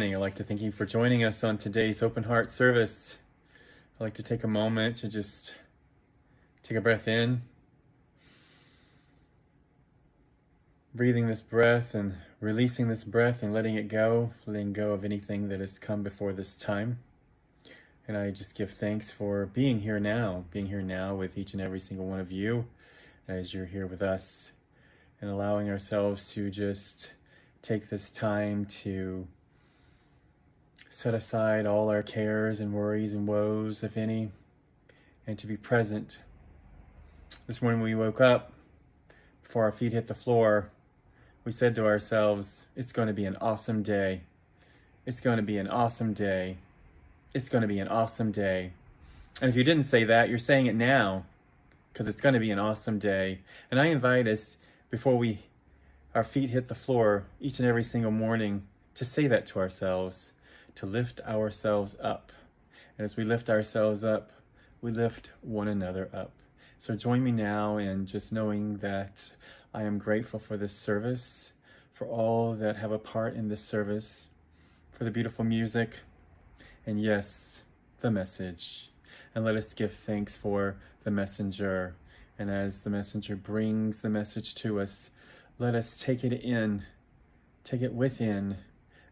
morning. I'd like to thank you for joining us on today's open heart service. I'd like to take a moment to just take a breath in, breathing this breath and releasing this breath and letting go of anything that has come before this time. And I just give thanks for being here now with each and every single one of you as you're here with us, and allowing ourselves to just take this time to set aside all our cares and worries and woes, if any, and to be present. This morning we woke up, before our feet hit the floor, we said to ourselves, it's going to be an awesome day. It's going to be an awesome day. It's going to be an awesome day. And if you didn't say that, you're saying it now, because it's going to be an awesome day. And I invite us, before our feet hit the floor each and every single morning, to say that to ourselves, to lift ourselves up. And as we lift ourselves up, we lift one another up. So join me now in just knowing that I am grateful for this service, for all that have a part in this service, for the beautiful music, and yes, the message. And let us give thanks for the messenger. And as the messenger brings the message to us, let us take it in, take it within,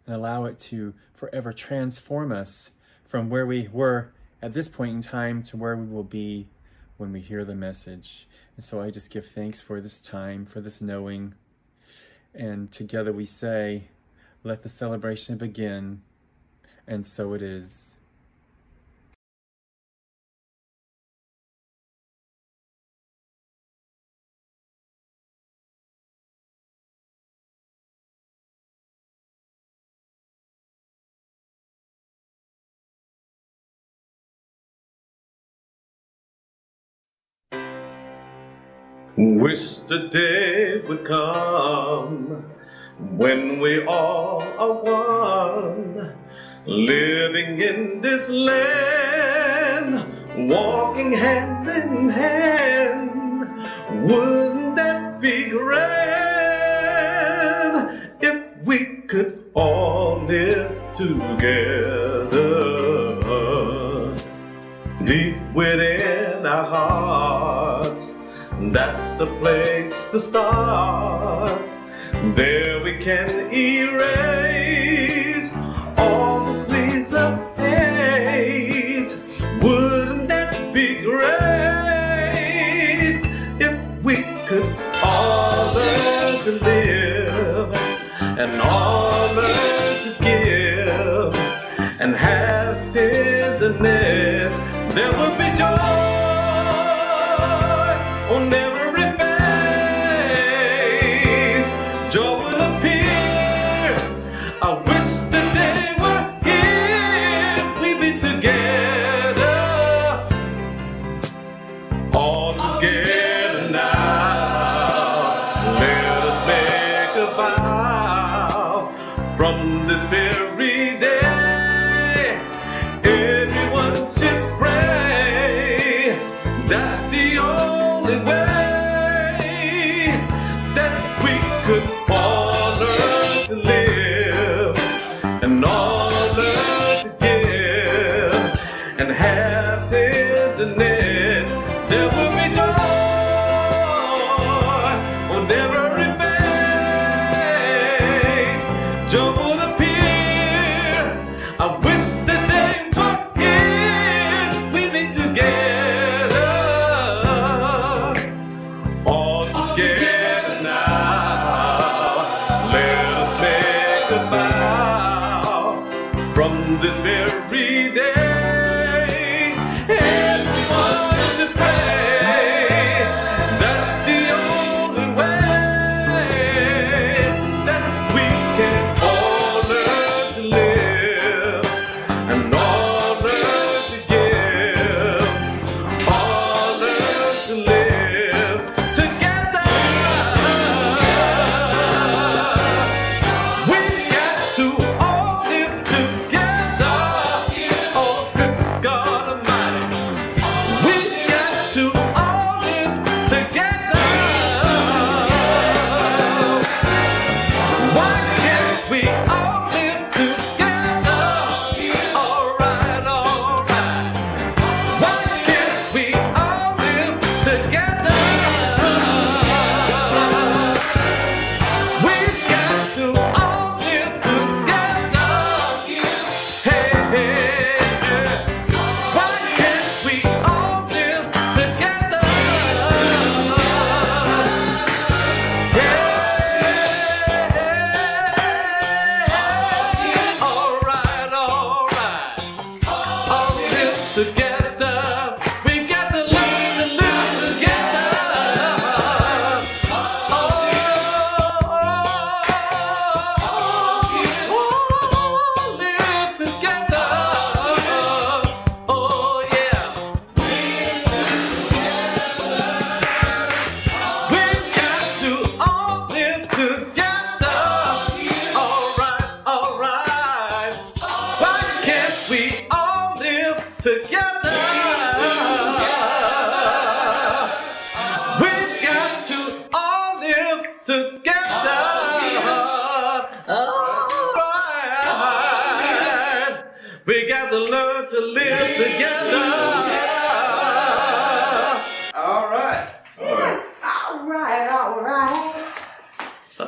and allow it to forever transform us from where we were at this point in time to where we will be when we hear the message. And so I just give thanks for this time, for this knowing. And together we say, let the celebration begin. And so it is. Wish the day would come when we all are one, living in this land, walking hand in hand. Wouldn't that be great if we could all live together, deep within our hearts? That's the place to start. There we can erase all the weeds of hate. Wouldn't that be great if we could all learn to live and all learn to give and have tenderness? There will be joy on every face, joy will appear. I wish the day were here, we'd be together, all together now. Let us make a vow from this very day. Everyone should pray. That's the only way that we could all learn to live and all learn to give and have tenderness. There will be joy on every face, joy will appear. I wish the day were here, we'd be together,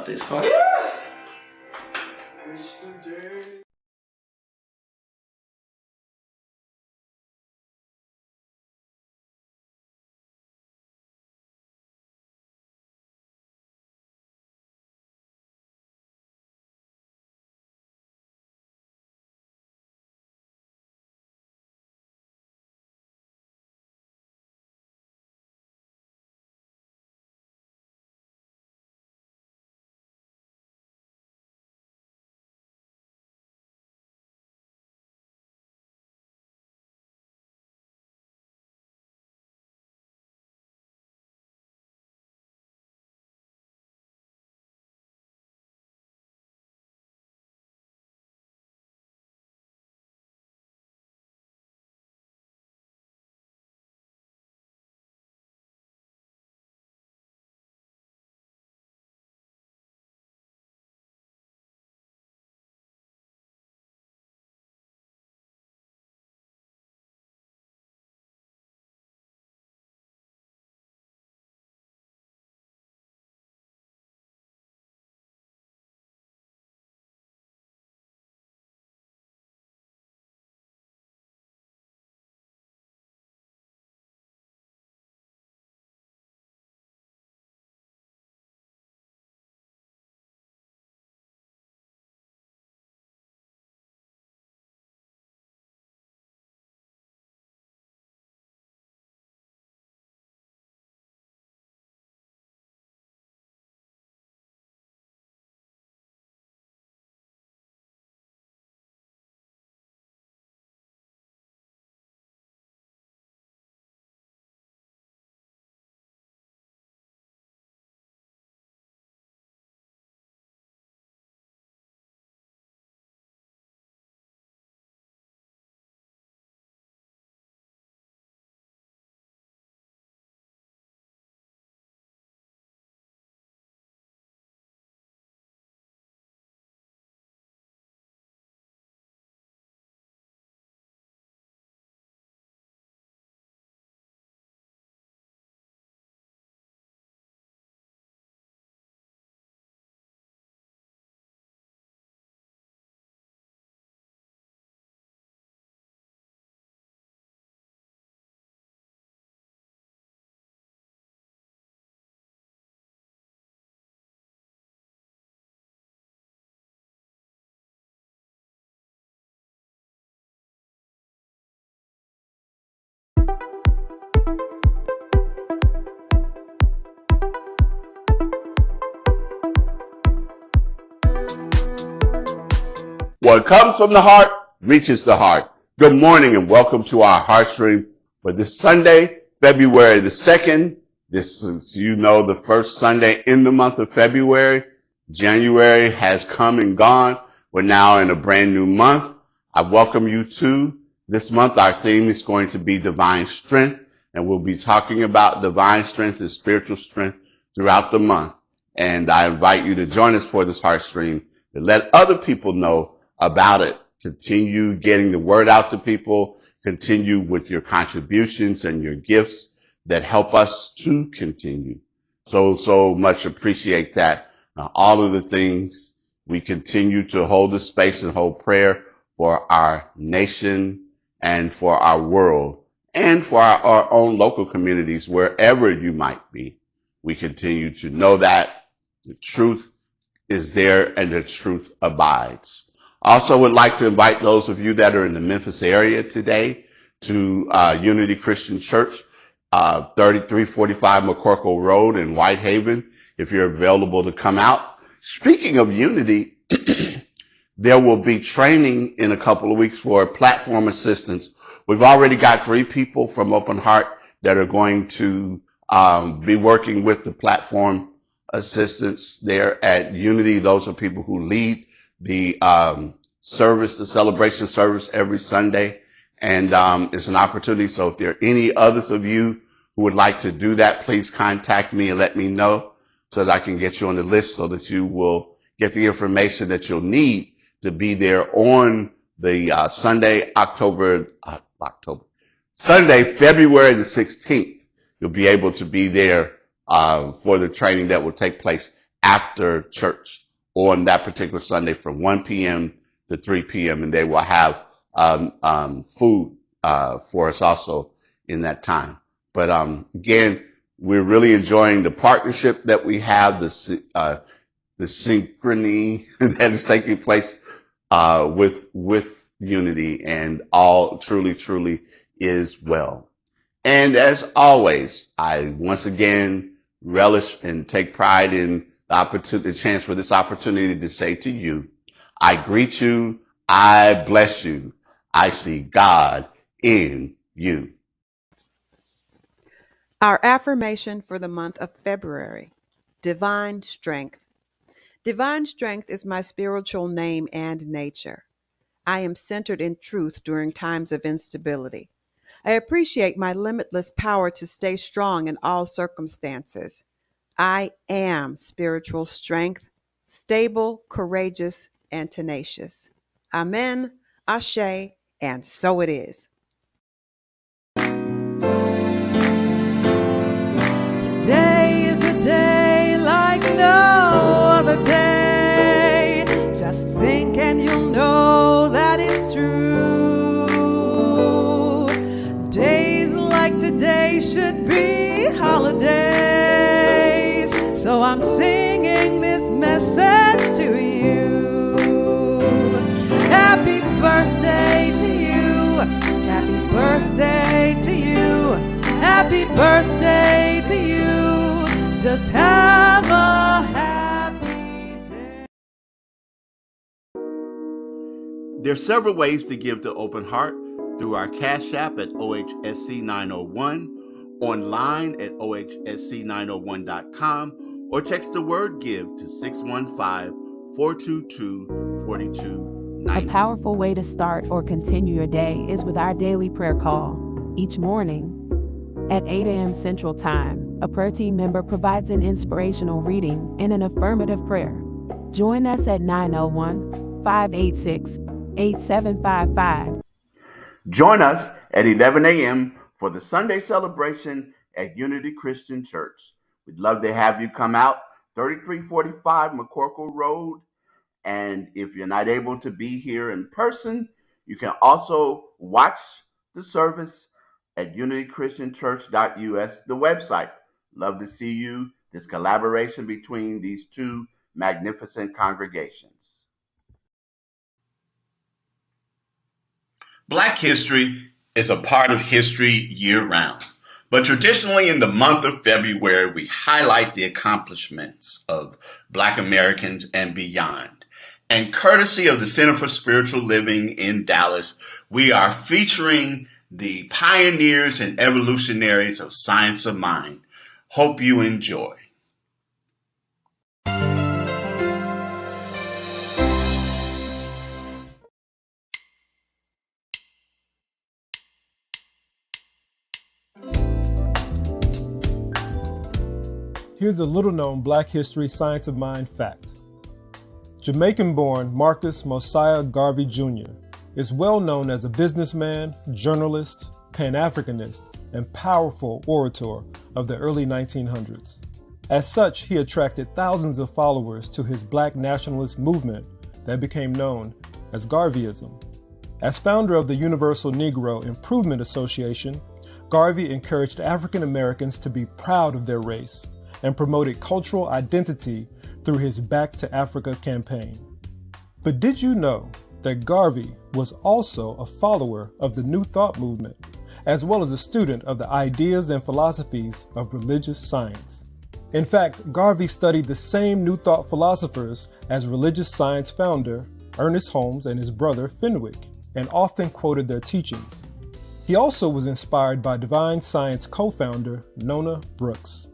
about this heart. What comes from the heart reaches the heart. Good morning and welcome to our Heartstream for this Sunday, February the 2nd. This is, the first Sunday in the month of February. January has come and gone. We're now in a brand new month. I welcome you to this month. Our theme is going to be divine strength, and we'll be talking about divine strength and spiritual strength throughout the month. And I invite you to join us for this Heartstream to let other people know about it. Continue getting the word out to people. Continue with your contributions and your gifts that help us to continue. So much appreciate that. All of the things we continue to hold the space and hold prayer for our nation and for our world and for our own local communities, wherever you might be. We continue to know that the truth is there and the truth abides. Also would like to invite those of you that are in the Memphis area today to Unity Christian Church, 3345 McCorkle Road in Whitehaven, if you're available to come out. Speaking of Unity, there will be training in a couple of weeks for platform assistance. We've already got 3 people from Open Heart that are going to be working with the platform assistance there at Unity. Those are people who lead the service, the celebration service every Sunday. And it's an opportunity. So if there are any others of you who would like to do that, please contact me and let me know so that I can get you on the list so that you will get the information that you'll need to be there on the Sunday, February the 16th. You'll be able to be there for the training that will take place after church on that particular Sunday from 1 p.m. to 3 p.m. And they will have food for us also in that time. But again, we're really enjoying the partnership that we have, the synchrony that is taking place with Unity, and all truly is well. And as always, I once again relish and take pride in the chance for this opportunity to say to you, I greet you, I bless you, I see God in you. Our affirmation for the month of February: divine strength. Divine strength is my spiritual name and nature. I am centered in truth during times of instability. I appreciate my limitless power to stay strong in all circumstances. I am spiritual strength, stable, courageous, and tenacious. Amen, Ashe, and so it is. Today is a day like no other day. Just think and you'll know that it's true. Days like today should be holidays. So I'm singing this message to you. Happy birthday to you. Happy birthday to you. Happy birthday to you. Just have a happy day. There are several ways to give to Open Heart: through our Cash App at OHSC 901, online at OHSC901.com, or text the word GIVE to 615-422-4290. A powerful way to start or continue your day is with our daily prayer call. Each morning at 8 a.m. Central Time, a prayer team member provides an inspirational reading and an affirmative prayer. Join us at 901-586-8755. Join us at 11 a.m. for the Sunday celebration at Unity Christian Church. We'd love to have you come out, 3345 McCorkle Road. And if you're not able to be here in person, you can also watch the service at unitychristianchurch.us, the website. Love to see you. This collaboration between these two magnificent congregations. Black history is a part of history year-round. But traditionally in the month of February, we highlight the accomplishments of Black Americans and beyond. And courtesy of the Center for Spiritual Living in Dallas, we are featuring the pioneers and evolutionaries of science of mind. Hope you enjoy. Here's a little-known Black history science of mind fact. Jamaican-born Marcus Mosiah Garvey Jr. is well known as a businessman, journalist, Pan-Africanist, and powerful orator of the early 1900s. As such, he attracted thousands of followers to his Black nationalist movement that became known as Garveyism. As founder of the Universal Negro Improvement Association, Garvey encouraged African Americans to be proud of their race and promoted cultural identity through his Back to Africa campaign. But did you know that Garvey was also a follower of the New Thought movement, as well as a student of the ideas and philosophies of religious science? In fact, Garvey studied the same New Thought philosophers as religious science founder Ernest Holmes and his brother Fenwick, and often quoted their teachings. He also was inspired by Divine Science co-founder Nona Brooks.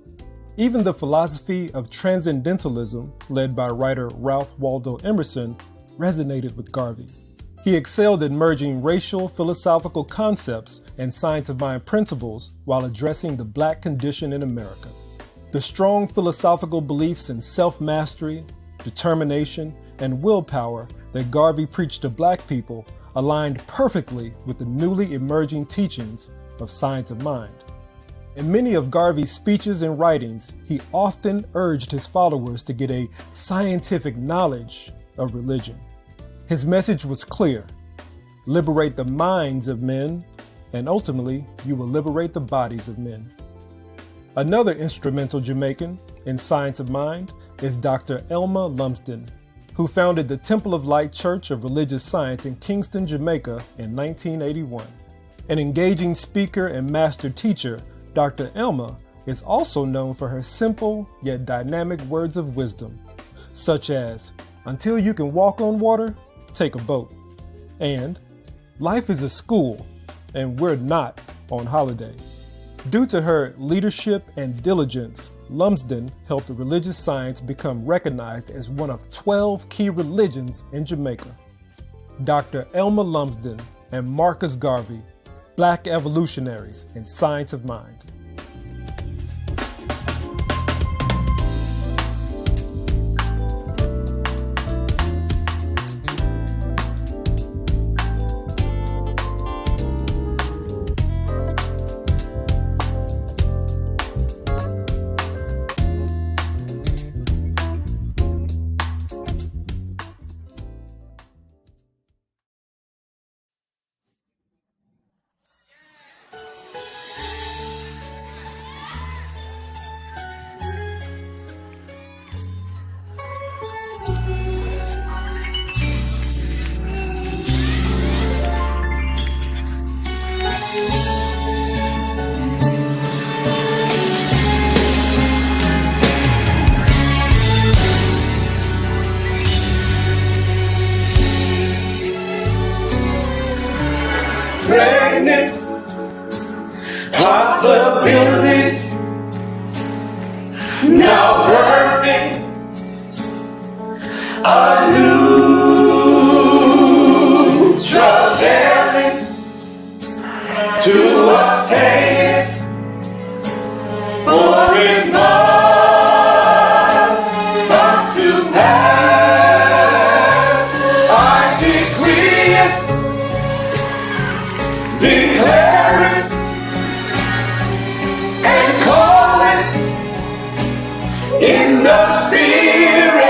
Even the philosophy of transcendentalism, led by writer Ralph Waldo Emerson, resonated with Garvey. He excelled in merging racial philosophical concepts and science of mind principles while addressing the Black condition in America. The strong philosophical beliefs in self-mastery, determination, and willpower that Garvey preached to Black people aligned perfectly with the newly emerging teachings of science of mind. In many of Garvey's speeches and writings, he often urged his followers to get a scientific knowledge of religion. His message was clear: liberate the minds of men, and ultimately, you will liberate the bodies of men. Another instrumental Jamaican in Science of Mind is Dr. Elma Lumsden, who founded the Temple of Light Church of Religious Science in Kingston, Jamaica in 1981. An engaging speaker and master teacher, Dr. Elma is also known for her simple yet dynamic words of wisdom, such as, "Until you can walk on water, take a boat," and "Life is a school, and we're not on holiday." Due to her leadership and diligence, Lumsden helped religious science become recognized as one of 12 key religions in Jamaica. Dr. Elma Lumsden and Marcus Garvey, Black evolutionaries in Science of Mind. Pregnant possibilities, now birthing a new travailing to obtain it, for it must come to pass. I decree it, declare it, and call it in the spirit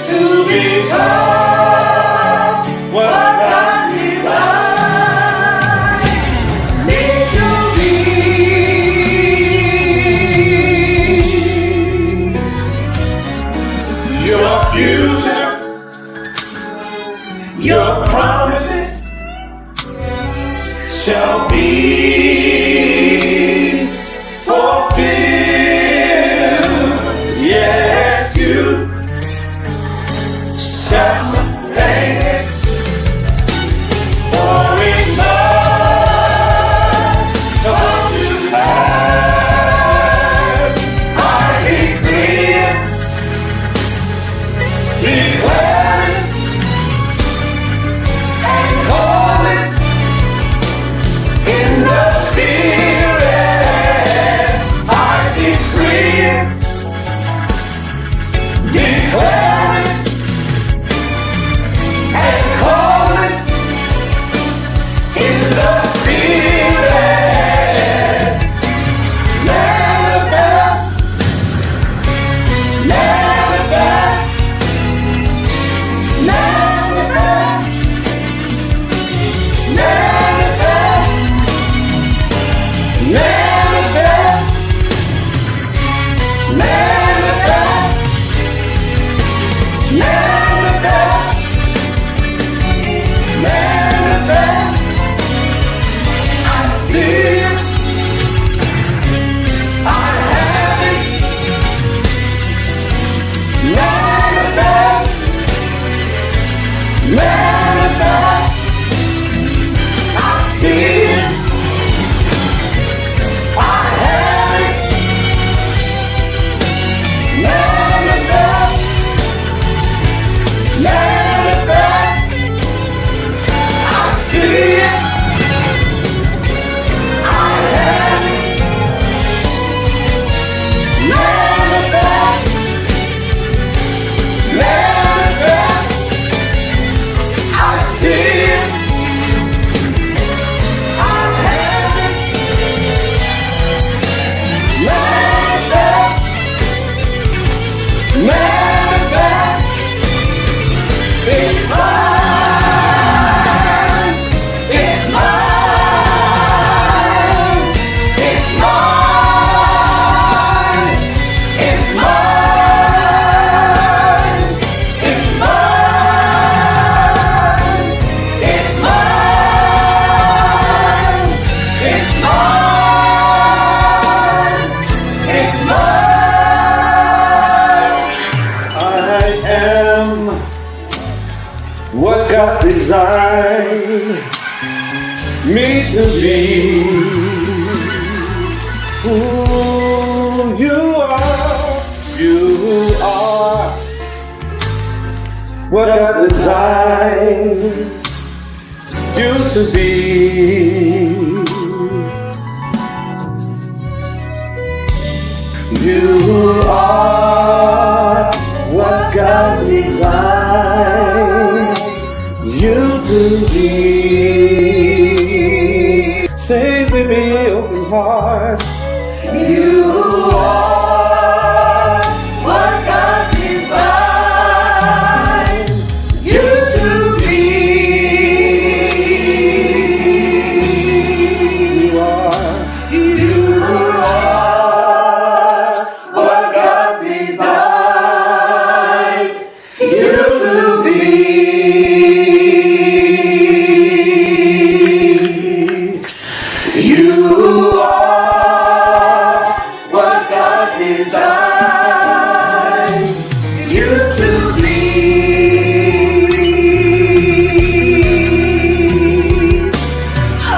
to become what God designed me to be. designed me to be who you are. You are what God designed you to be. You are what God designed you to be. Say, baby, open heart. You are what God designed you to be. You are. You are what God designed you to be. You are what God designed you to be. I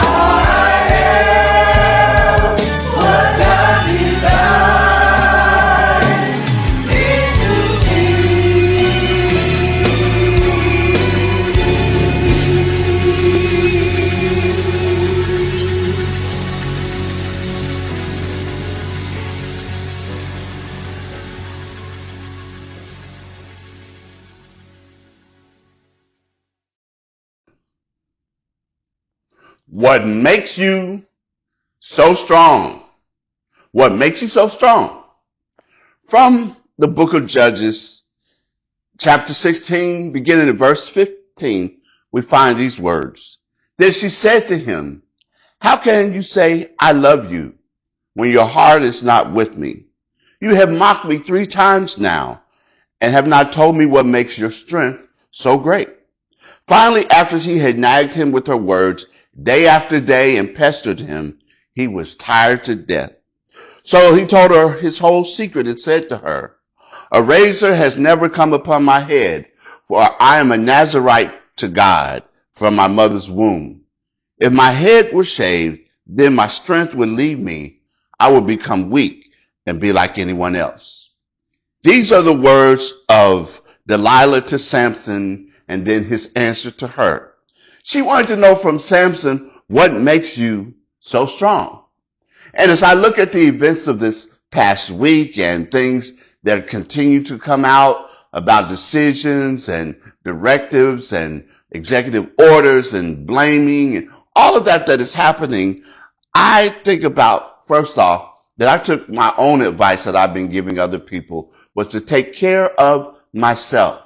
am what God designed me to be. What makes you so strong? What makes you so strong? From the book of Judges, chapter 16, beginning at verse 15, we find these words. Then she said to him, how can you say, I love you, when your heart is not with me? You have mocked me 3 times now, and have not told me what makes your strength so great. Finally, after she had nagged him with her words day after day and pestered him, he was tired to death. So he told her his whole secret and said to her, a razor has never come upon my head, for I am a Nazirite to God from my mother's womb. If my head were shaved, then my strength would leave me. I would become weak and be like anyone else. These are the words of Delilah to Samson, and then his answer to her. She wanted to know from Samson, what makes you so strong? And as I look at the events of this past week and things that continue to come out about decisions and directives and executive orders and blaming and all of that is happening, I think about, first off, that I took my own advice that I've been giving other people was to take care of myself.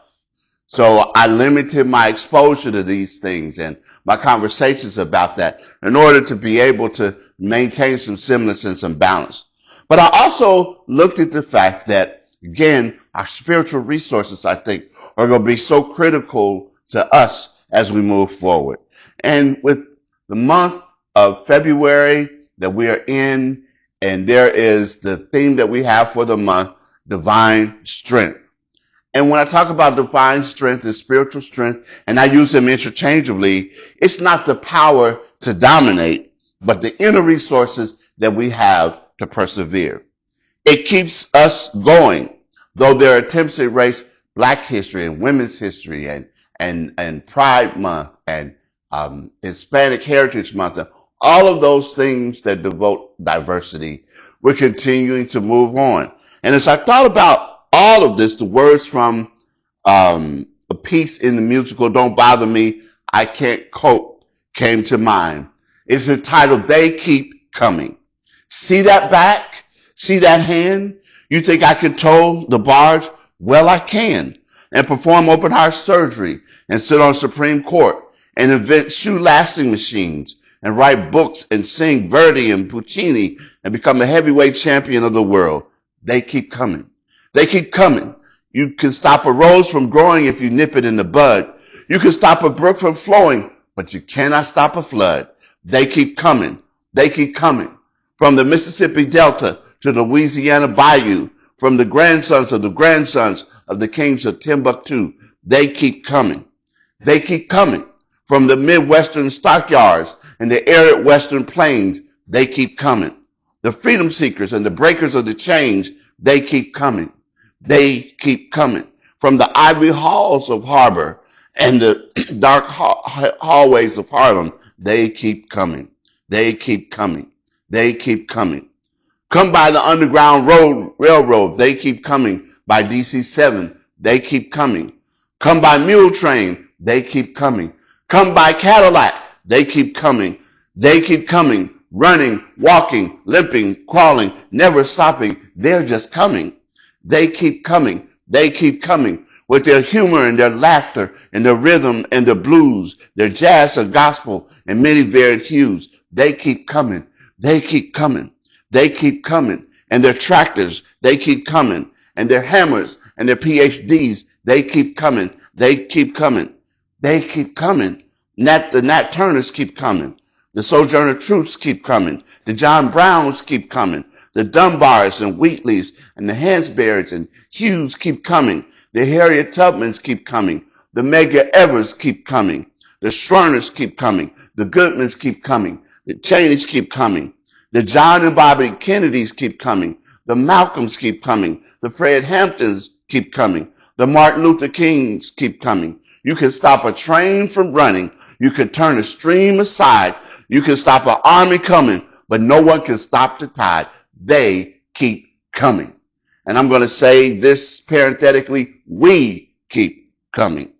So I limited my exposure to these things and my conversations about that in order to be able to maintain some semblance and some balance. But I also looked at the fact that, again, our spiritual resources, I think, are going to be so critical to us as we move forward. And with the month of February that we are in, and there is the theme that we have for the month, divine strength. And when I talk about divine strength and spiritual strength, and I use them interchangeably, it's not the power to dominate, but the inner resources that we have to persevere. It keeps us going, though there are attempts to erase Black history and women's history and Pride Month and Hispanic Heritage Month, and all of those things that devote diversity. We're continuing to move on. And as I thought about all of this, the words from a piece in the musical Don't Bother Me, I Can't Cope came to mind. It's entitled, They Keep Coming. See that back? See that hand? You think I could tow the barge? Well, I can. And perform open heart surgery and sit on Supreme Court and invent shoe lasting machines and write books and sing Verdi and Puccini and become a heavyweight champion of the world. They keep coming. They keep coming. You can stop a rose from growing if you nip it in the bud. You can stop a brook from flowing, but you cannot stop a flood. They keep coming. They keep coming. From the Mississippi Delta to the Louisiana Bayou, from the grandsons of the kings of Timbuktu, they keep coming. They keep coming. From the Midwestern stockyards and the arid Western plains, they keep coming. The freedom seekers and the breakers of the chains, they keep coming. They keep coming. From the ivory halls of Harbor and the dark hallways of Harlem, they keep coming. They keep coming. They keep coming. Come by the Underground Railroad, they keep coming. By DC 7, they keep coming. Come by Mule Train, they keep coming. Come by Cadillac, they keep coming. They keep coming, running, walking, limping, crawling, never stopping. They're just coming. They keep coming. They keep coming with their humor and their laughter and their rhythm and their blues, their jazz and gospel and many varied hues. They keep coming. They keep coming. They keep coming. And their tractors, they keep coming. And their hammers and their PhDs, they keep coming. They keep coming. They keep coming. The Nat Turners keep coming. The Sojourner Truths keep coming. The John Browns keep coming. The Dunbars and Wheatleys and the Hansberries and Hughes keep coming. The Harriet Tubmans keep coming. The Medgar Evers keep coming. The Schwerners keep coming. The Goodmans keep coming. The Cheneys keep coming. The John and Bobby Kennedys keep coming. The Malcolms keep coming. The Fred Hamptons keep coming. The Martin Luther Kings keep coming. You can stop a train from running. You can turn a stream aside. You can stop an army coming, but no one can stop the tide. They keep coming. And I'm going to say this parenthetically, we keep coming.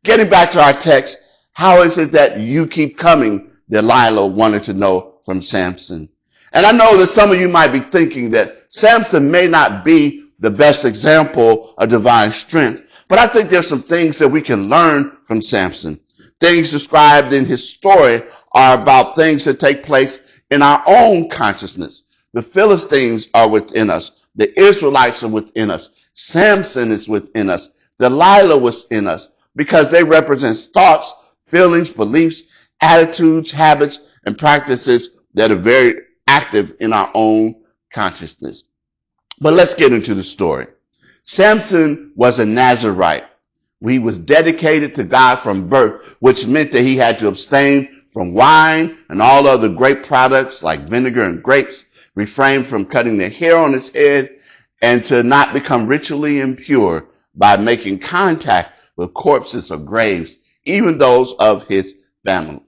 Getting back to our text, how is it that you keep coming? Delilah wanted to know from Samson. And I know that some of you might be thinking that Samson may not be the best example of divine strength, but I think there's some things that we can learn from Samson. Things described in his story are about things that take place in our own consciousness. The Philistines are within us. The Israelites are within us. Samson is within us. Delilah was in us because they represent thoughts, feelings, beliefs, attitudes, habits, and practices that are very active in our own consciousness. But let's get into the story. Samson was a Nazirite. He was dedicated to God from birth, which meant that he had to abstain from wine and all other grape products like vinegar and grapes, refrain from cutting the hair on his head, and to not become ritually impure by making contact with corpses or graves, even those of his family.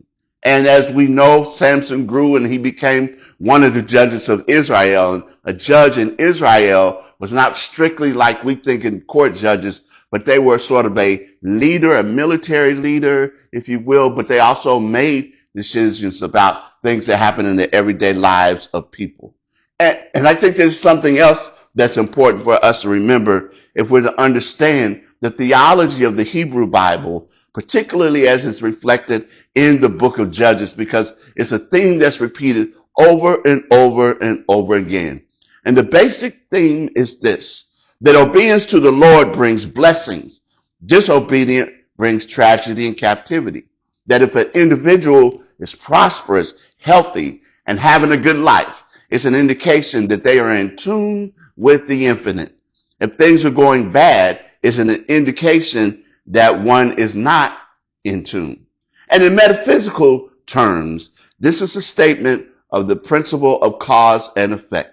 And as we know, Samson grew and he became one of the judges of Israel. And a judge in Israel was not strictly like we think in court judges, but they were sort of a leader, a military leader, if you will, but they also made decisions about things that happen in the everyday lives of people. And I think there's something else that's important for us to remember if we're to understand the theology of the Hebrew Bible, particularly as it's reflected in the book of Judges, because it's a theme that's repeated over and over and over again. And the basic theme is this, that obedience to the Lord brings blessings. Disobedience brings tragedy and captivity. That if an individual is prosperous, healthy, and having a good life, it's an indication that they are in tune with the infinite. If things are going bad, it's an indication that one is not in tune. And in metaphysical terms, this is a statement of the principle of cause and effect.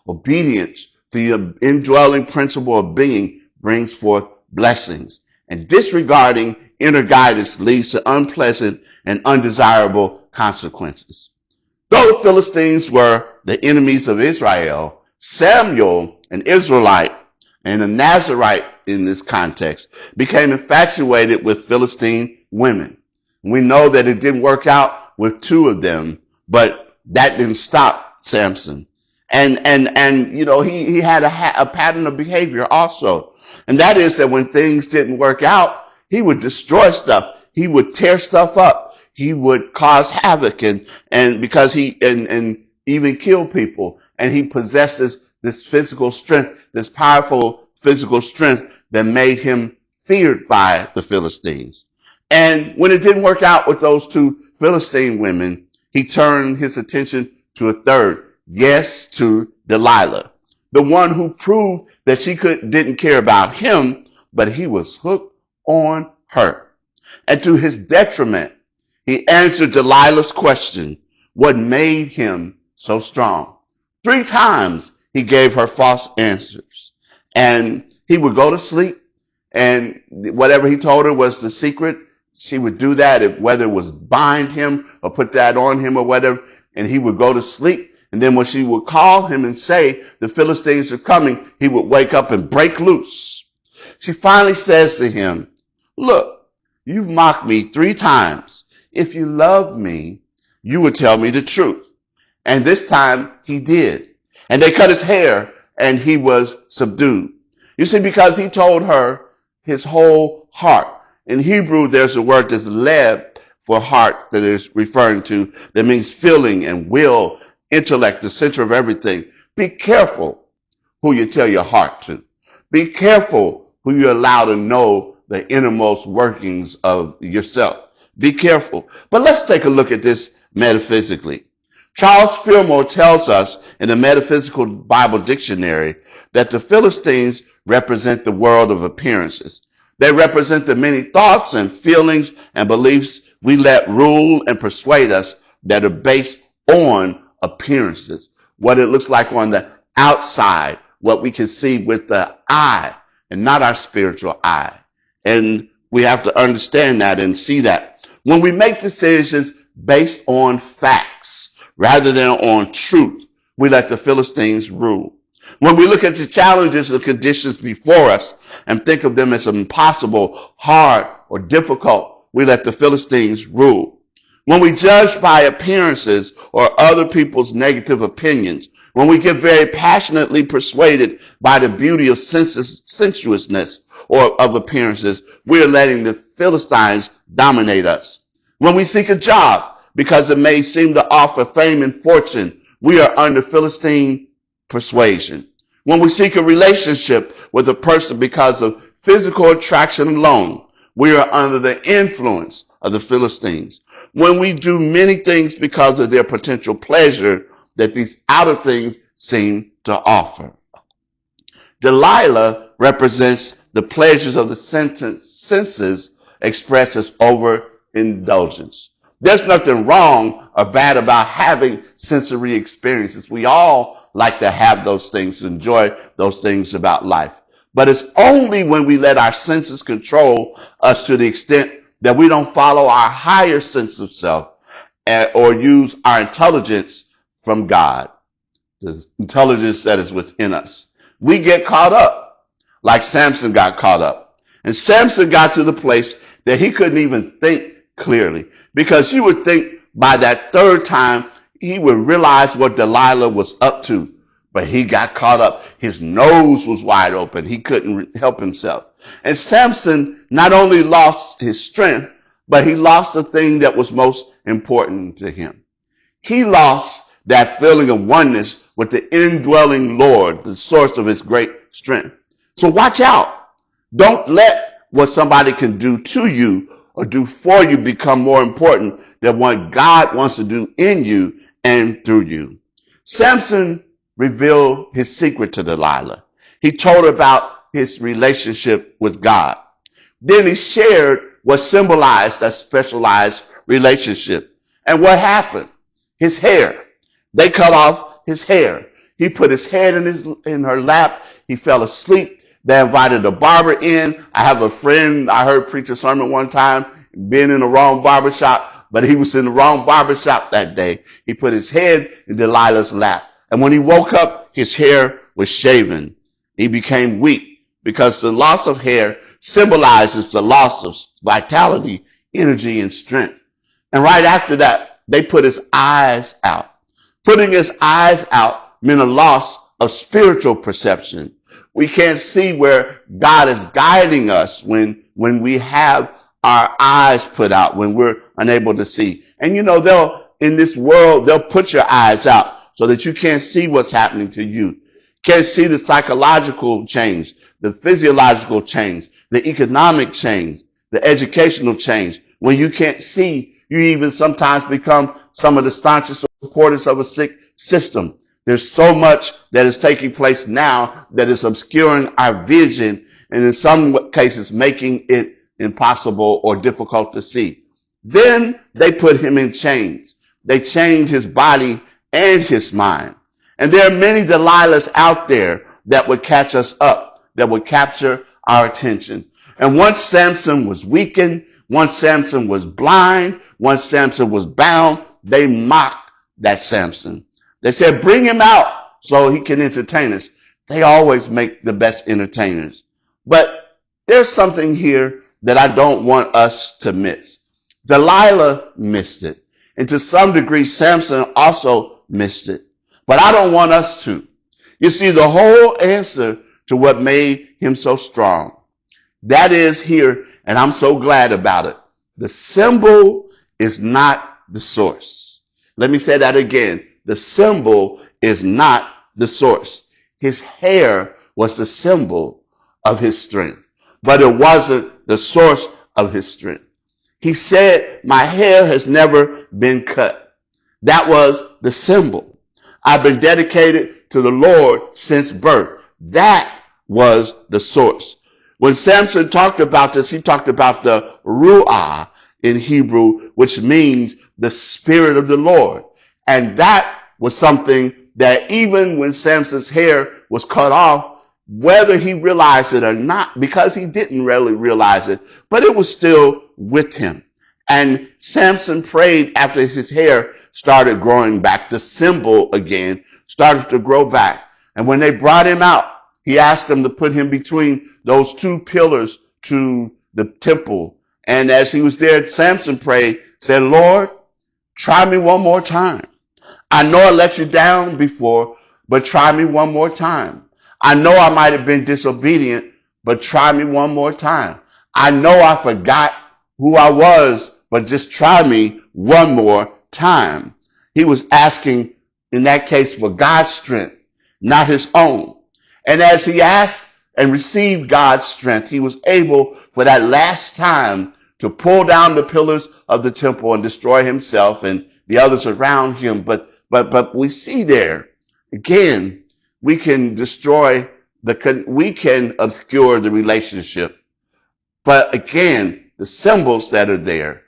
Obedience to the indwelling principle of being brings forth blessings, and disregarding inner guidance leads to unpleasant and undesirable consequences. Though the Philistines were the enemies of Israel, Samuel, an Israelite and a Nazirite in this context, became infatuated with Philistine women. We know that it didn't work out with two of them, but that didn't stop Samson. And you know, he had a pattern of behavior also. And that is that when things didn't work out, he would destroy stuff. He would tear stuff up. He would cause havoc and because he even kill people. And he possesses this physical strength, this powerful physical strength that made him feared by the Philistines. And when it didn't work out with those two Philistine women, he turned his attention to a third, yes, to Delilah, the one who proved that she didn't care about him, but he was hooked on her. And to his detriment, He answered Delilah's question, what made him so strong? 3 times he gave her false answers. And he would go to sleep, and whatever he told her was the secret, she would do that, whether it was bind him or put that on him or whatever, and he would go to sleep. And then when she would call him and say the Philistines are coming, he would wake up and break loose. She finally says to him, look, you've mocked me 3 times. If you loved me, you would tell me the truth. And this time he did. And they cut his hair and he was subdued. You see, because he told her his whole heart. In Hebrew, there's a word that's leb for heart that is referring to, that means feeling and will, intellect, the center of everything. Be careful who you tell your heart to. Be careful who you allow to know the innermost workings of yourself. Be careful. But let's take a look at this metaphysically. Charles Fillmore tells us in the Metaphysical Bible Dictionary that the Philistines represent the world of appearances. They represent the many thoughts and feelings and beliefs we let rule and persuade us that are based on appearances, what it looks like on the outside, what we can see with the eye and not our spiritual eye. And we have to understand that and see that. When we make decisions based on facts rather than on truth, we let the Philistines rule. When we look at the challenges and conditions before us and think of them as impossible, hard, or difficult, we let the Philistines rule. When we judge by appearances or other people's negative opinions, when we get very passionately persuaded by the beauty of sensuousness or of appearances, we're letting the Philistines dominate us. When we seek a job because it may seem to offer fame and fortune, we are under Philistine persuasion. When we seek a relationship with a person because of physical attraction alone, we are under the influence of the Philistines. When we do many things because of their potential pleasure that these outer things seem to offer. Delilah represents the pleasures of the senses expressed as overindulgence. There's nothing wrong or bad about having sensory experiences. We all like to have those things, enjoy those things about life. But it's only when we let our senses control us to the extent that we don't follow our higher sense of self or use our intelligence from God, the intelligence that is within us. We get caught up like Samson got caught up. And Samson got to the place that he couldn't even think clearly, because you would think by that 3rd time he would realize what Delilah was up to, but he got caught up. His nose was wide open. He couldn't help himself. And Samson not only lost his strength, but he lost the thing that was most important to him. He lost that feeling of oneness with the indwelling Lord, the source of his great strength. So watch out. Don't let what somebody can do to you or do for you become more important than what God wants to do in you and through you. Samson revealed his secret to Delilah. He told her about his relationship with God. Then he shared what symbolized that specialized relationship. And what happened? His hair. They cut off his hair. He put his head in her lap. He fell asleep. They invited a barber in. I have a friend, I heard preach a sermon one time, being in the wrong barbershop, but he was in the wrong barbershop that day. He put his head in Delilah's lap. And when he woke up, his hair was shaven. He became weak because the loss of hair symbolizes the loss of vitality, energy, and strength. And right after that, they put his eyes out. Putting his eyes out meant a loss of spiritual perception. We can't see where God is guiding us when we have our eyes put out, when we're unable to see. And you know, in this world, they'll put your eyes out so that you can't see what's happening to you. Can't see the psychological change, the physiological change, the economic change, the educational change. When you can't see, you even sometimes become some of the staunchest supporters of a sick system. There's so much that is taking place now that is obscuring our vision and in some cases making it impossible or difficult to see. Then they put him in chains. They chained his body and his mind. And there are many Delilahs out there that would catch us up, that would capture our attention. And once Samson was weakened, once Samson was blind, once Samson was bound, they mocked that Samson. They said, bring him out so he can entertain us. They always make the best entertainers. But there's something here that I don't want us to miss. Delilah missed it. And to some degree, Samson also missed it. But I don't want us to. You see, the whole answer to what made him so strong, that is here, and I'm so glad about it. The symbol is not the source. Let me say that again. The symbol is not the source. His hair was the symbol of his strength, but it wasn't the source of his strength. He said, my hair has never been cut. That was the symbol. I've been dedicated to the Lord since birth. That was the source. When Samson talked about this, he talked about the ruah in Hebrew, which means the Spirit of the Lord. And that was something that even when Samson's hair was cut off, whether he realized it or not, because he didn't really realize it, but it was still with him. And Samson prayed after his hair started growing back. The symbol again started to grow back. And when they brought him out, he asked them to put him between those two pillars to the temple. And as he was there, Samson prayed, said, Lord, try me one more time. I know I let you down before, but try me one more time. I know I might have been disobedient, but try me one more time. I know I forgot who I was, but just try me one more time. He was asking, in that case, for God's strength, not his own. And as he asked and received God's strength, he was able for that last time to pull down the pillars of the temple and destroy himself and the others around him. But we see there, again, we can we can obscure the relationship. But again, the symbols that are there,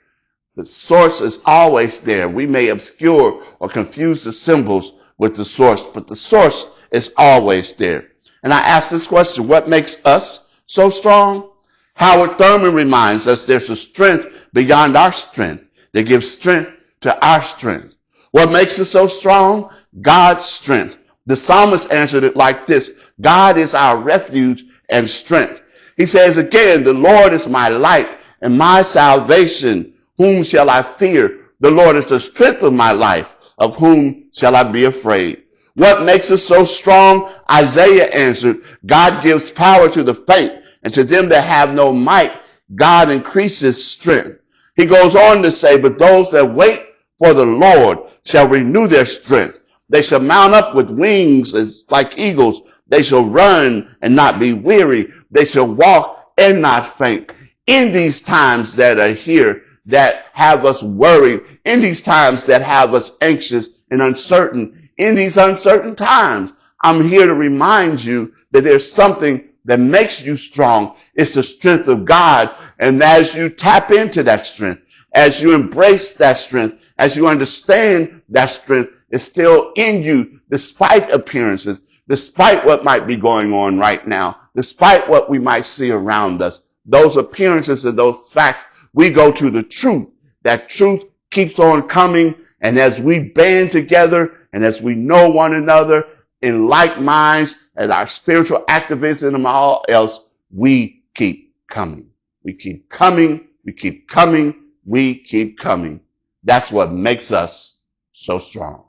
the source is always there. We may obscure or confuse the symbols with the source, but the source is always there. And I ask this question, what makes us so strong? Howard Thurman reminds us there's a strength beyond our strength that gives strength to our strength. What makes us so strong? God's strength. The psalmist answered it like this: God is our refuge and strength. He says again, the Lord is my light and my salvation. Whom shall I fear? The Lord is the strength of my life. Of whom shall I be afraid? What makes us so strong? Isaiah answered, God gives power to the faint, and to them that have no might, God increases strength. He goes on to say, but those that wait for the Lord shall renew their strength. They shall mount up with wings as like eagles. They shall run and not be weary. They shall walk and not faint. In these times that are here, that have us worried, in these times that have us anxious and uncertain, in these uncertain times, I'm here to remind you that there's something that makes you strong. It's the strength of God. And as you tap into that strength, as you embrace that strength, as you understand that strength is still in you, despite appearances, despite what might be going on right now, despite what we might see around us, those appearances and those facts, we go to the truth. That truth keeps on coming. And as we band together and as we know one another in like minds and our spiritual activism and all else, we keep coming. We keep coming. We keep coming. We keep coming. That's what makes us so strong.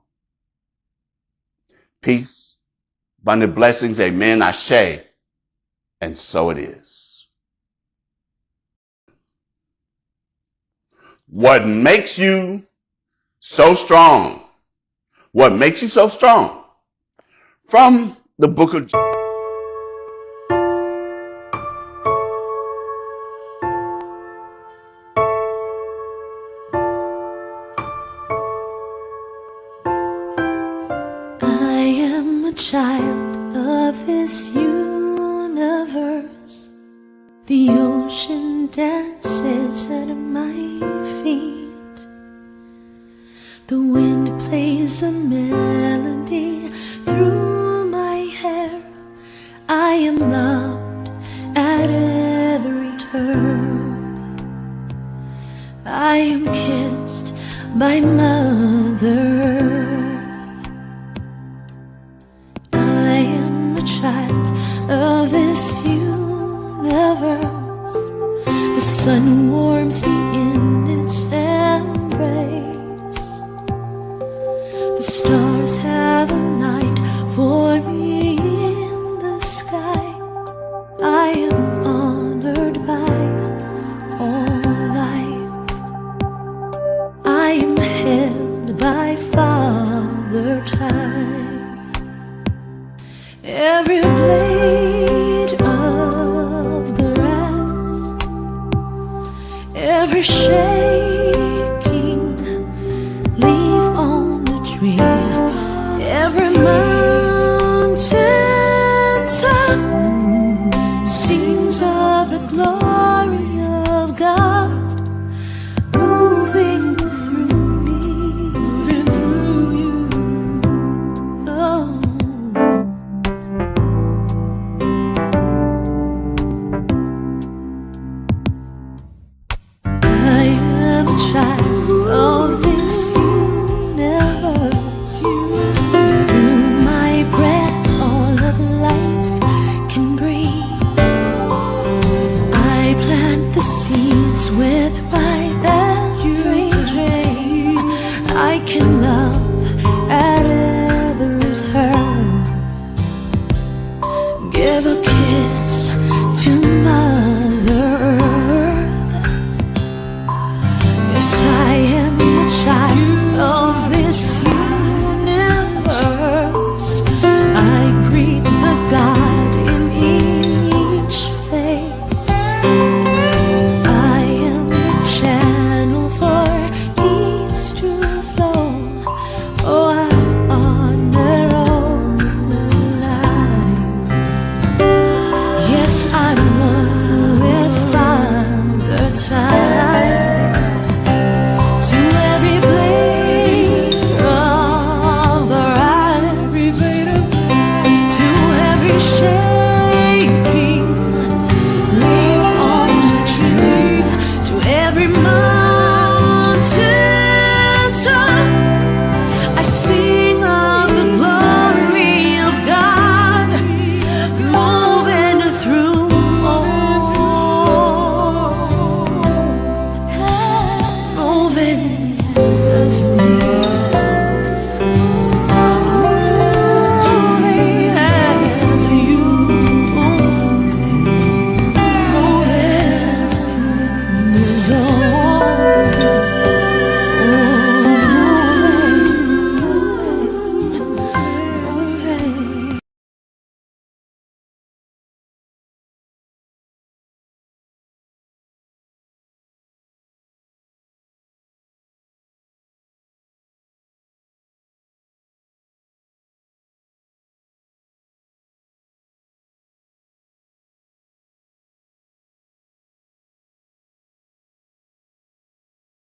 Peace, abundant blessings. Amen. Ashe. And so it is. What makes you so strong? What makes you so strong? From the book of I am a child of this universe. The ocean dances at my feet. is a melody through my hair. I am loved at every turn. I am kissed by Mother. I am a child of this universe. The sun warms me in its embrace. The stars have a light for me in the sky. I am honored by all life. I am held by Father Time. Every blade of grass, every shaking leaf on the tree, every mountain top sings of the glory of God moving through me, moving through you. Oh. I am a child of this universe. Through my breath, all of life can breathe. I plant the seeds with my every dream. I can love at every turn. Give a kiss